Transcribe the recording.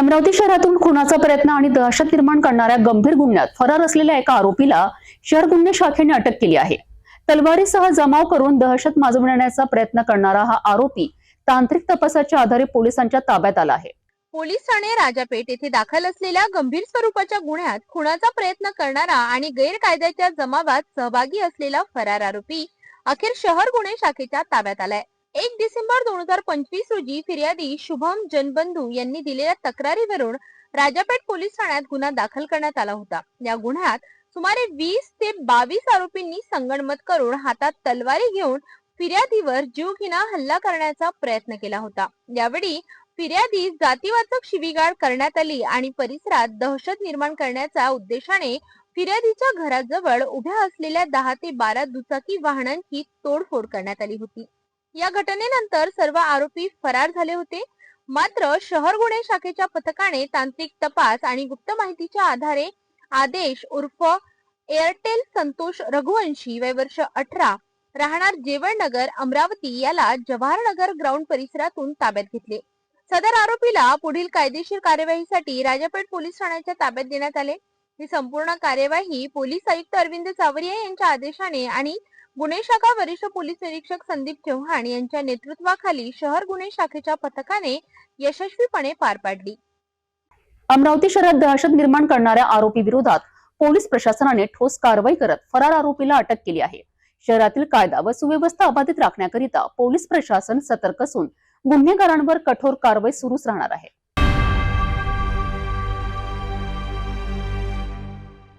अमरावती शहरातून खुनाचा प्रयत्न आणि दहशत निर्माण करणाऱ्या गंभीर गुन्ह्यात फरार असलेल्या एका आरोपीला शहर गुन्हे शाखेने अटक केली आहे। तलवारीसह जमाव करून दहशत माजवण्याचा प्रयत्न करणारा हा आरोपी तांत्रिक तपासाच्या आधारे पोलिसांच्या ताब्यात आला आहे। पोलीस ठाणे राजापेठ येथे दाखल असलेल्या गंभीर स्वरूपाच्या गुन्ह्यात खुनाचा प्रयत्न करणारा आणि गैरकायद्याच्या जमावात सहभागी असलेला फरार आरोपी अखेर शहर गुन्हे शाखेच्या ताब्यात आलाय। 1 डिसेंबर 2025 रोजी फिर्यादी शुभम जनबंधू यांनी दिलेल्या तक्रारीवरून राजापेठ पोलीस ठाण्यात गुन्हा दाखल करण्यात आला होता। या गुन्ह्यात सुमारे 20 ते 22 आरोपींनी संगनमत करून हातात तलवारी घेऊन फिर्यादीवर जीवघेणा हल्ला करण्याचा प्रयत्न केला होता। यावेळी फिर्यादी जातीवाचक शिवीगाळ करण्यात आली आणि परिसरात दहशत निर्माण करण्याच्या उद्देशाने फिर्यादीच्या घराजवळ उभ्या असलेल्या 10 ते 12 दुचाकी वाहनांची तोडफोड करण्यात आली होती। या घटनेनंतर सर्व आरोपी फरार झाले होते। मात्र शहर गुन्हे शाखेच्या पथकाने तांत्रिक तपास आणि गुप्त माहितीच्या आधारे आदेश उर्फ एअरटेल संतोष रघुवंशी वय वर्ष 18 राहणार जेवणनगर अमरावती याला जवाहरनगर ग्राउंड परिसरातून ताब्यात घेतले। सदर आरोपीला पुढील कायदेशीर कार्यवाहीसाठी राजापेठ पोलीस ठाण्याच्या ताब्यात देण्यात आले। ही संपूर्ण कार्यवाही पोलीस आयुक्त अरविंद सावरिया यांच्या आदेशाने आणि गुन्हे शाखा वरिष्ठ पोलीस निरीक्षक संदीप चव्हाण यांच्या नेतृत्वाखाली शहर गुन्हे शाखेच्या पथकाने यशस्वीपणे पार पाडली। अमरावती शहरात दहशत निर्माण करणाऱ्या आरोपी विरोधात पोलीस प्रशासनाने ठोस कारवाई करत फरार आरोपीला अटक केली आहे। शहरातील कायदा व सुव्यवस्था अबाधित राखण्याकरिता पोलीस प्रशासन सतर्क असून गुन्हेगारांवर कठोर कारवाई सुरूच राहणार आहे।